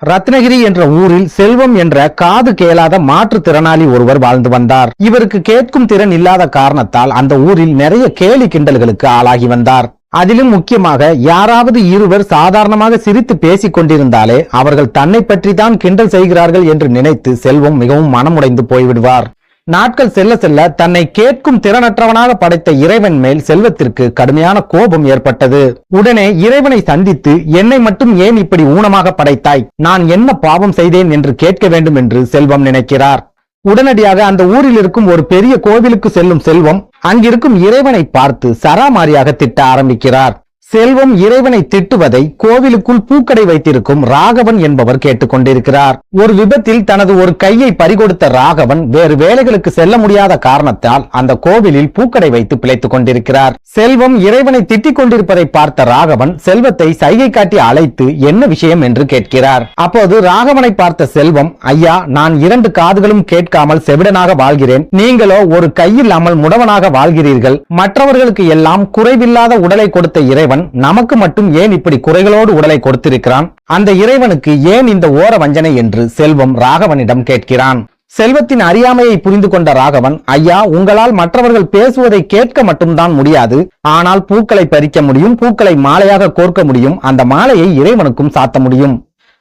ரத்னகிரி என்ற ஊரில் செல்வம் என்ற காது கேளாத மாற்றுத்திறனாளி ஒருவர் வாழ்ந்து வந்தார். இவருக்கு கேட்கும் திறன் இல்லாத காரணத்தால் அந்த ஊரில் நிறைய கேலி கிண்டல்களுக்கு ஆளாகி வந்தார். அதிலும் முக்கியமாக யாராவது இருவர் சாதாரணமாக சிரித்து பேசிக் கொண்டிருந்தாலே அவர்கள் தன்னை பற்றி தான் கிண்டல் செய்கிறார்கள் என்று நினைத்து செல்வம் மிகவும் மனமுடைந்து போய்விடுவார். நாட்கள் செல்ல செல்ல தன்னை கேட்கும் திறனற்றவனாக படைத்த இறைவன் மேல் செல்வத்திற்கு கடுமையான கோபம் ஏற்பட்டது. உடனே இறைவனை சந்தித்து என்னை மட்டும் ஏன் இப்படி ஊனமாக படைத்தாய், நான் என்ன பாவம் செய்தேன் என்று கேட்க வேண்டும் என்று செல்வம் நினைக்கிறார். உடனடியாக அந்த ஊரில் இருக்கும் ஒரு பெரிய கோவிலுக்கு செல்லும் செல்வம் அங்கிருக்கும் இறைவனை பார்த்து சராமாரியாக திட்ட ஆரம்பிக்கிறார். செல்வம் இறைவனை திட்டுவதை கோவிலுக்குள் பூக்கடை வைத்திருக்கும் ராகவன் என்பவர் கேட்டுக்கொண்டிருக்கிறார். ஒரு விபத்தில் தனது ஒரு கையை பறிகொடுத்த ராகவன் வேறு வேலைகளுக்கு செல்ல முடியாத காரணத்தால் அந்த கோவிலில் பூக்கடை வைத்து பிழைத்துக் கொண்டிருக்கிறார். செல்வம் இறைவனை திட்டிக் கொண்டிருப்பதை பார்த்த ராகவன் செல்வத்தை சைகை காட்டி அழைத்து என்ன விஷயம் என்று கேட்கிறார். அப்போது ராகவனை பார்த்த செல்வம், ஐயா, நான் 2 காதுகளும் கேட்காமல் செவிடனாக வாழ்கிறேன், நீங்களோ ஒரு கையில்லாமல் முடவனாக வாழ்கிறீர்கள். மற்றவர்களுக்கு எல்லாம் குறைவில்லாத உடலை கொடுத்த இறைவன் நமக்கு மட்டும் ஏன் இப்படி குறைகளோடு உடலை கொடுத்திருக்கிறான், அந்த இறைவனுக்கு ஏன் இந்த ஓர வஞ்சனை என்று செல்வம் ராகவனிடம் கேட்கிறான். செல்வத்தின் அறியாமையை புரிந்து கொண்ட ராகவன், ஐயா, உங்களால் மற்றவர்கள் பேசுவதை கேட்க மட்டும்தான் முடியாது, ஆனால் பூக்களை பறிக்க முடியும், பூக்களை மாலையாக கோர்க்க முடியும், அந்த மாலையை இறைவனுக்கும் சாத்த முடியும்.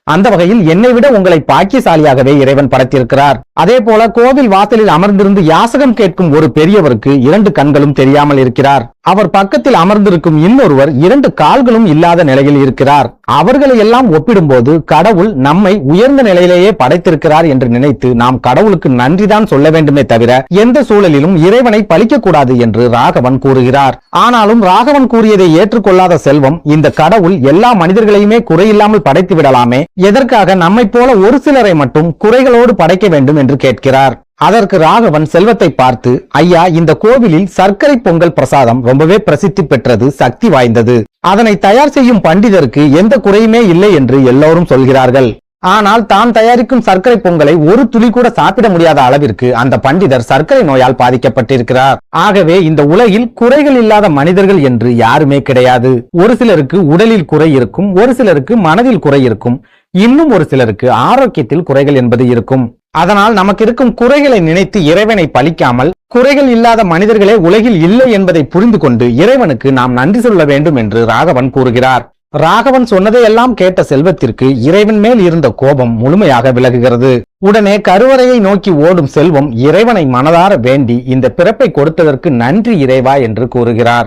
அந்த வகையில் என்னை விட உங்களை பாக்கியசாலியாகவே இறைவன் படைத்திருக்கிறார். அதே போல கோவில் வாசலில் அமர்ந்திருந்து யாசகம் கேட்கும் ஒரு பெரியவருக்கு 2 கண்களும் தெரியாமல் இருக்கிறார். அவர் பக்கத்தில் அமர்ந்திருக்கும் இன்னொருவர் 2 கால்களும் இல்லாத நிலையில் இருக்கிறார். அவர்களை எல்லாம் ஒப்பிடும்போது கடவுள் நம்மை உயர்ந்த நிலையிலேயே படைத்திருக்கிறார் என்று நினைத்து நாம் கடவுளுக்கு நன்றிதான் சொல்ல வேண்டுமே தவிர எந்த சூழலிலும் இறைவனை பழிக்க கூடாது என்று ராகவன் கூறுகிறார். ஆனாலும் ராகவன் கூறியதை ஏற்றுக்கொள்ளாத செல்வம், இந்த கடவுள் எல்லா மனிதர்களையுமே குறையில்லாமல் படைத்து விடலாமே, எதற்காக நம்மை போல ஒரு சிலரை மட்டும் குறைகளோடு படைக்க வேண்டும் என்று கேட்கிறார். அதற்கு ராகவன் செல்வத்தை பார்த்து, ஐயா, இந்த கோவிலில் சர்க்கரை பொங்கல் பிரசாதம் ரொம்பவே பிரசித்தி பெற்றது, சக்தி வாய்ந்தது. அதனை தயார் செய்யும் பண்டிதருக்கு எந்த குறையுமே இல்லை என்று எல்லோரும் சொல்கிறார்கள். ஆனால் தான் தயாரிக்கும் சர்க்கரை பொங்கலை ஒரு துளி கூட சாப்பிட முடியாத அளவிற்கு அந்த பண்டிதர் சர்க்கரை நோயால் பாதிக்கப்பட்டிருக்கிறார். ஆகவே இந்த உலகில் குறைகள் இல்லாத மனிதர்கள் என்று யாருமே கிடையாது. ஒரு சிலருக்கு உடலில் குறை இருக்கும், ஒரு சிலருக்கு மனதில் குறை இருக்கும், இன்னும் ஒரு சிலருக்கு ஆரோக்கியத்தில் குறைகள் என்பது இருக்கும். அதனால் நமக்கு இருக்கும் குறைகளை நினைத்து இறைவனை பழிக்காமல் குறைகள் இல்லாத மனிதர்களே உலகில் இல்லை என்பதை புரிந்து கொண்டு இறைவனுக்கு நாம் நன்றி சொல்ல வேண்டும் என்று ராகவன் கூறுகிறார். ராகவன் சொன்னதையெல்லாம் கேட்ட செல்வத்திற்கு இறைவன் மேல் இருந்த கோபம் முழுமையாக விலகுகிறது. உடனே கருவறையை நோக்கி ஓடும் செல்வம் இறைவனை மனதார வேண்டி இந்த பிறப்பை கொடுத்ததற்கு நன்றி இறைவா என்று கூறுகிறார்.